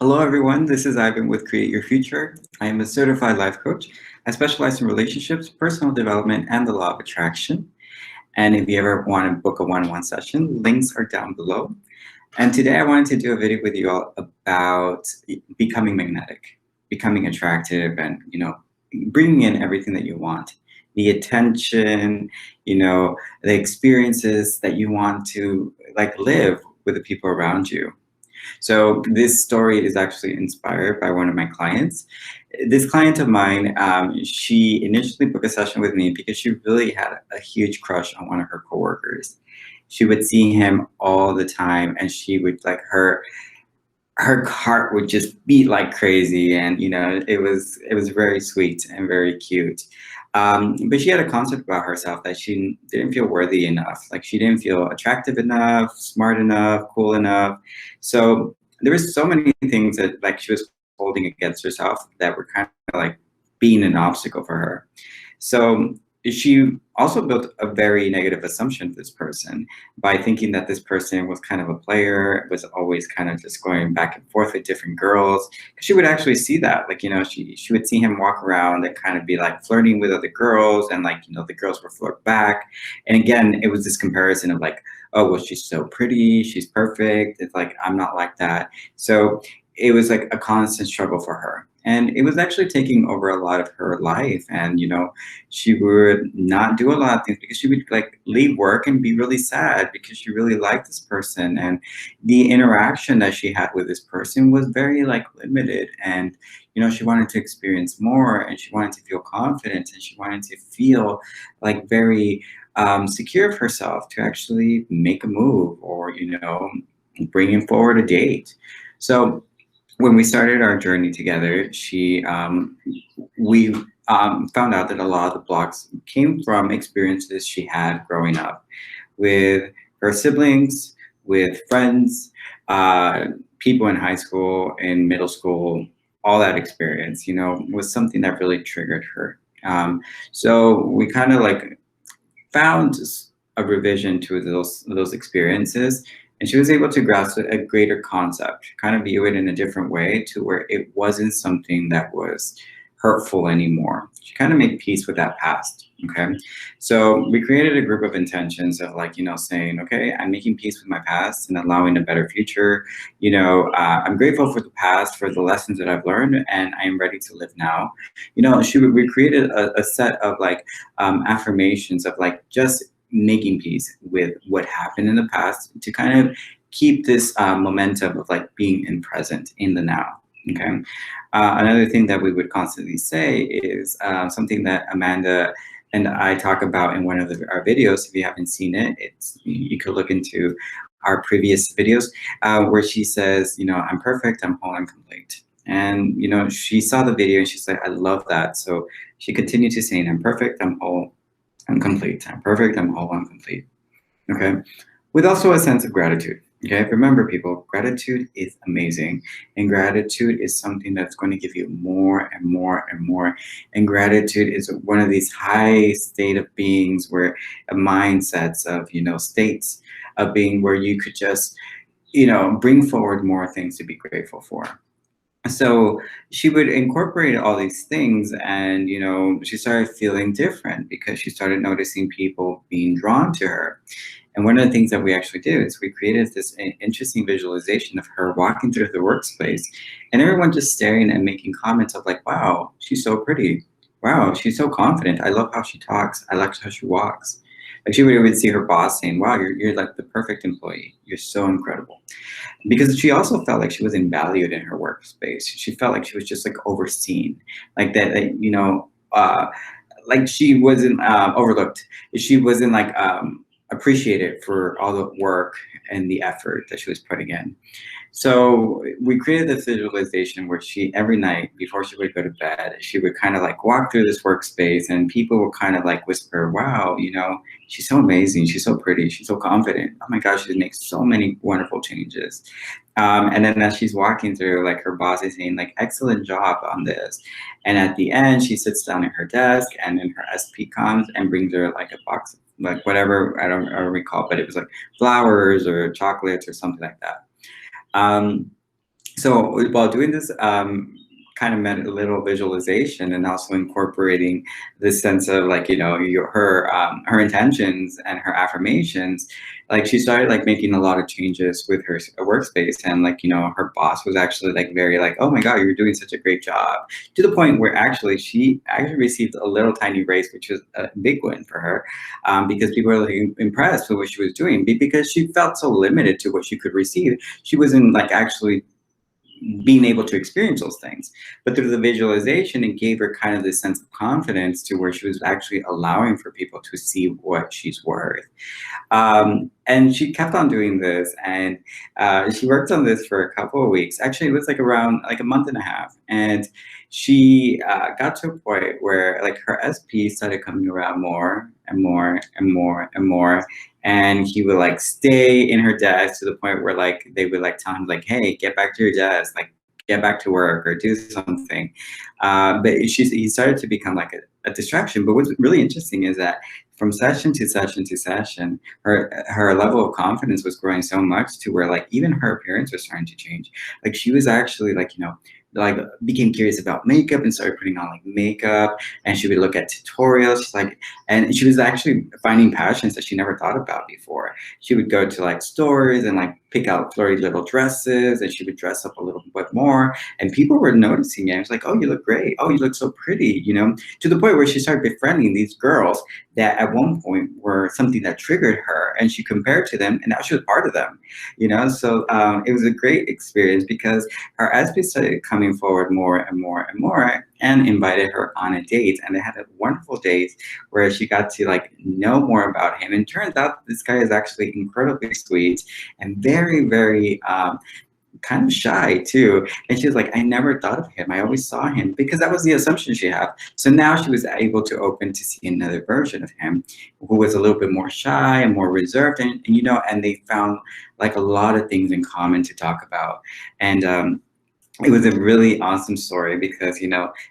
Hello, everyone. This is Ivan with Create Your Future. I am a certified life coach. I specialize in relationships, personal development, and the law of attraction. And if you ever want to book a one-on-one session, links are down below. And today I wanted to do a video with you all about becoming magnetic, becoming attractive, and, bringing in everything that you want. The attention, the experiences that you want to live with the people around you. So this story is actually inspired by one of my clients. This client of mine, she initially booked a session with me because she really had a huge crush on one of her coworkers. She would see him all the time, and she would her heart would just beat like crazy, and it was very sweet and very cute. But she had a concept about herself that she didn't feel worthy enough. Like she didn't feel attractive enough, smart enough, cool enough. So there was so many things that she was holding against herself that were kind of being an obstacle for her. So she also built a very negative assumption of this person by thinking that this person was kind of a player, was always kind of just going back and forth with different girls. She would actually see that, she would see him walk around and kind of be flirting with other girls, and the girls would flirt back. And again, it was this comparison of oh, well, she's so pretty, she's perfect. It's I'm not like that. So it was a constant struggle for her. And it was actually taking over a lot of her life. And, she would not do a lot of things because she would leave work and be really sad because she really liked this person. And the interaction that she had with this person was very limited. And, she wanted to experience more, and she wanted to feel confident, and she wanted to feel very secure of herself to actually make a move or, bringing forward a date. So when we started our journey together, we found out that a lot of the blocks came from experiences she had growing up with her siblings, with friends, people in high school, in middle school. All that experience, was something that really triggered her. So we kind of found a revision to those experiences. And she was able to grasp a greater concept, kind of view it in a different way to where it wasn't something that was hurtful anymore. She kind of made peace with that past, okay? So we created a group of intentions of saying, okay, I'm making peace with my past and allowing a better future. I'm grateful for the past, for the lessons that I've learned, and I am ready to live now. We created a set of affirmations of just making peace with what happened in the past to kind of keep this momentum of being in present in the now. Okay. Another thing that we would constantly say is something that Amanda and I talk about in one of our videos. If you haven't seen it, you could look into our previous videos where she says, I'm perfect, I'm whole, I'm complete. And she saw the video and she's like, I love that. So she continued to say, I'm perfect, I'm whole, I'm complete. I'm perfect. I'm whole. I'm complete. Okay. With also a sense of gratitude. Okay. Remember, people, gratitude is amazing. And gratitude is something that's going to give you more and more and more. And gratitude is one of these high state of beings where mindsets of, states of being where you could just, bring forward more things to be grateful for. So she would incorporate all these things, and she started feeling different because she started noticing people being drawn to her. And one of the things that we actually did is we created this interesting visualization of her walking through the workspace, and everyone just staring and making comments of wow, she's so pretty, wow, she's so confident, I love how she talks, I like how she walks. She would even see her boss saying, wow, you're the perfect employee. You're so incredible. Because she also felt like she wasn't valued in her workspace. She felt like she was just overseen. She wasn't overlooked. She wasn't appreciated for all the work and the effort that she was putting in. So we created this visualization where she, every night before she would go to bed, she would kind of walk through this workspace, and people would kind of whisper, wow, she's so amazing. She's so pretty. She's so confident. Oh my gosh, she makes so many wonderful changes. And then as she's walking through, her boss is saying excellent job on this. And at the end, she sits down at her desk, and then her SP comes and brings her a box of whatever, I don't recall, but it was flowers or chocolates or something like that. So while doing this kind of little visualization and also incorporating this sense of like, her intentions and her affirmations, like she started like making a lot of changes with her workspace, and like, her boss was actually like very like, oh my God, you're doing such a great job, to the point where actually she actually received a little tiny raise, which was a big win for her, because people were like impressed with what she was doing, because she felt so limited to what she could receive. She wasn't like actually being able to experience those things. But through the visualization, it gave her kind of this sense of confidence to where she was actually allowing for people to see what she's worth. And she kept on doing this, and she worked on this for a couple of weeks. Actually, it was like around like a month and a half. And she got to a point where like her SP started coming around more and more and more and more. And he would like stay in her desk to the point where like they would like tell him like, hey, get back to your desk, like get back to work or do something. But he started to become like a distraction. But what's really interesting is that from session to session to session, her level of confidence was growing so much to where like even her appearance was starting to change. Like she was actually like, like became curious about makeup and started putting on like makeup, and she would look at tutorials like, and she was actually finding passions that she never thought about before. She would go to like stores and like pick out flirty little dresses, and she would dress up a little bit more, and people were noticing it. It was like, oh, you look great, oh, you look so pretty, to the point where she started befriending these girls that at one point were something that triggered her, and she compared to them, and now she was part of them. So it was a great experience because her SP started coming forward more and more and more, and invited her on a date, and they had a wonderful date where she got to like know more about him. And turns out this guy is actually incredibly sweet and very, very kind of shy too. And she was like, I never thought of him. I always saw him, because that was the assumption she had. So now she was able to open to see another version of him who was a little bit more shy and more reserved. And they found like a lot of things in common to talk about. And it was a really awesome story because,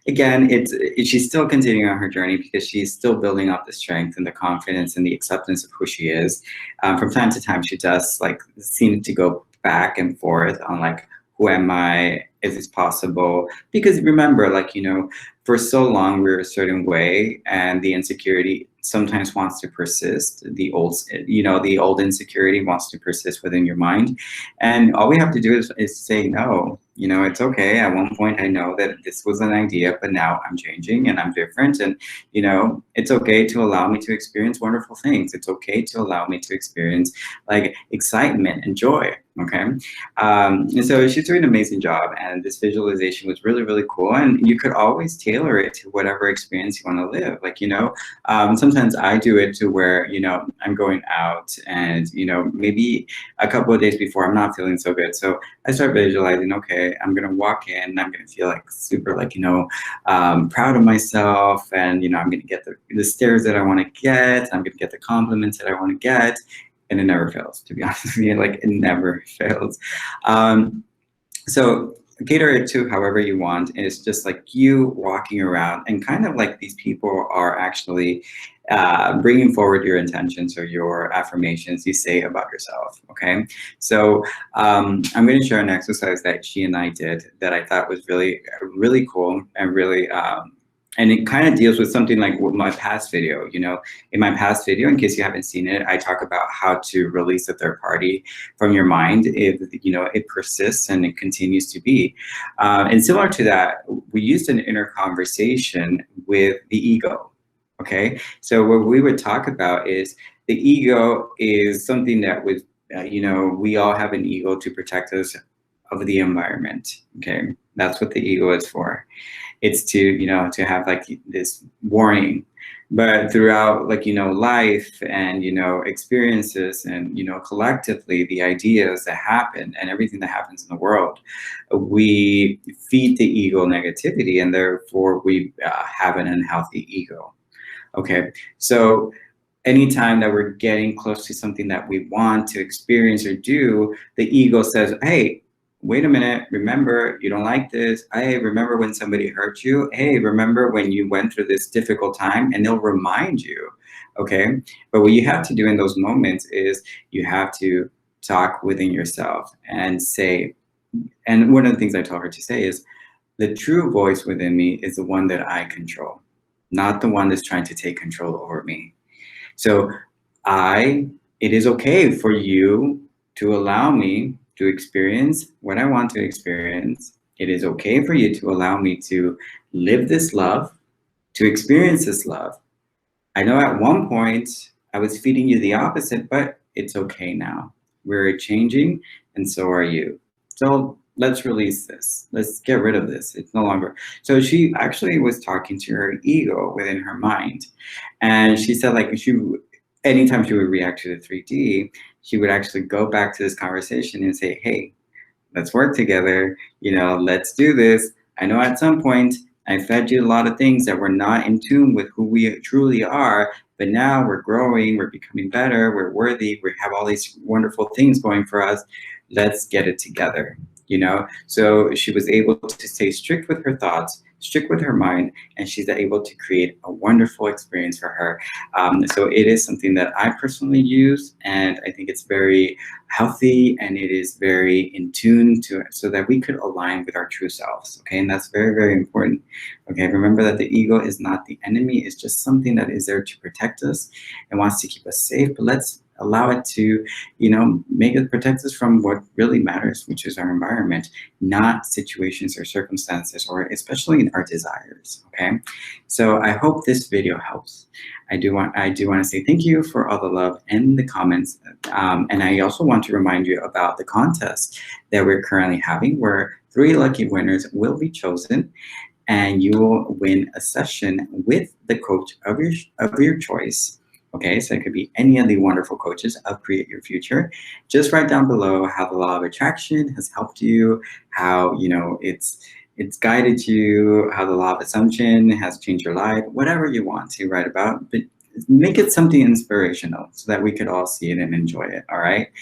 again, she's still continuing on her journey because she's still building up the strength and the confidence and the acceptance of who she is. From time to time, she does like seem to go back and forth on like, who am I? Is this possible? Because remember, like, for so long we're a certain way, and the insecurity sometimes wants to persist. The old insecurity wants to persist within your mind. And all we have to do is say no. It's okay. At one point I know that this was an idea, but now I'm changing and I'm different. And, it's okay to allow me to experience wonderful things. It's okay to allow me to experience like excitement and joy. Okay. And so she's doing an amazing job, and this visualization was really, really cool. And you could always tailor it to whatever experience you want to live. Like, sometimes I do it to where, I'm going out and, maybe a couple of days before I'm not feeling so good. So I start visualizing, okay, I'm going to walk in and I'm going to feel like super, like, proud of myself. And, I'm going to get the stares that I want to get. I'm going to get the compliments that I want to get. And it never fails, to be honest with you. Like, it never fails. So cater it to however you want. And it's just like you walking around, and kind of like these people are actually bringing forward your intentions or your affirmations you say about yourself. Okay. So I'm going to share an exercise that she and I did that I thought was really, really cool and really, and it kind of deals with something like my past video. In my past video, in case you haven't seen it, I talk about how to release a third party from your mind if, it persists and it continues to be. And similar to that, we used an inner conversation with the ego. Okay. So what we would talk about is the ego is something that was, we all have an ego to protect us of the environment. Okay. That's what the ego is for. It's to, to have like this warning. But throughout like, life and, experiences and, collectively the ideas that happen and everything that happens in the world, we feed the ego negativity, and therefore we have an unhealthy ego. Okay. So anytime that we're getting close to something that we want to experience or do, the ego says, hey, wait a minute, remember, you don't like this. Hey, remember when somebody hurt you? Hey, remember when you went through this difficult time? And they'll remind you, okay? But what you have to do in those moments is you have to talk within yourself and say, And one of the things I told her to say is, the true voice within me is the one that I control, not the one that's trying to take control over me. So it is okay for you to allow me to experience what I want to experience. It is okay for you to allow me to live this love, to experience this love. I know at one point I was feeding you the opposite, but it's okay now. We're changing, and so are you. So let's release this. Let's get rid of this. It's no longer. So she actually was talking to her ego within her mind. And she said, like, anytime she would react to the 3D, she would actually go back to this conversation and say, hey, let's work together. Let's do this. I know at some point I fed you a lot of things that were not in tune with who we truly are, but now we're growing, we're becoming better, we're worthy, we have all these wonderful things going for us. Let's get it together. So she was able to stay strict with her thoughts, strict with her mind, and she's able to create a wonderful experience for her. So it is something that I personally use, and I think it's very healthy, and it is very in tune to it, so that we could align with our true selves. Okay, and that's very, very important. Okay, remember that the ego is not the enemy. It's just something that is there to protect us and wants to keep us safe. But let's allow it to, make it protect us from what really matters, which is our environment, not situations or circumstances, or especially in our desires. Okay, so I hope this video helps. I do want to say thank you for all the love and the comments, and I also want to remind you about the contest that we're currently having, where 3 lucky winners will be chosen, and you will win a session with the coach of your choice. Okay, so it could be any of the wonderful coaches of Create Your Future. Just write down below how the law of attraction has helped you, how it's guided you, how the law of assumption has changed your life, whatever you want to write about, but make it something inspirational so that we could all see it and enjoy it. All right.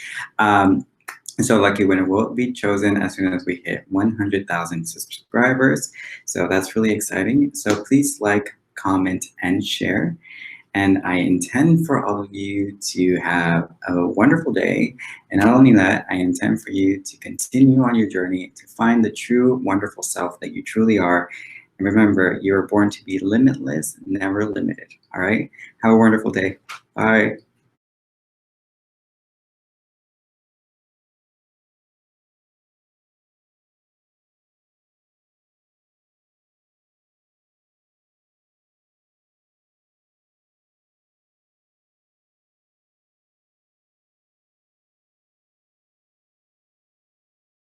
So lucky winner will be chosen as soon as we hit 100,000 subscribers. So that's really exciting. So please like, comment, and share. And I intend for all of you to have a wonderful day. And not only that, I intend for you to continue on your journey to find the true, wonderful self that you truly are. And remember, you were born to be limitless, never limited. All right? Have a wonderful day. Bye.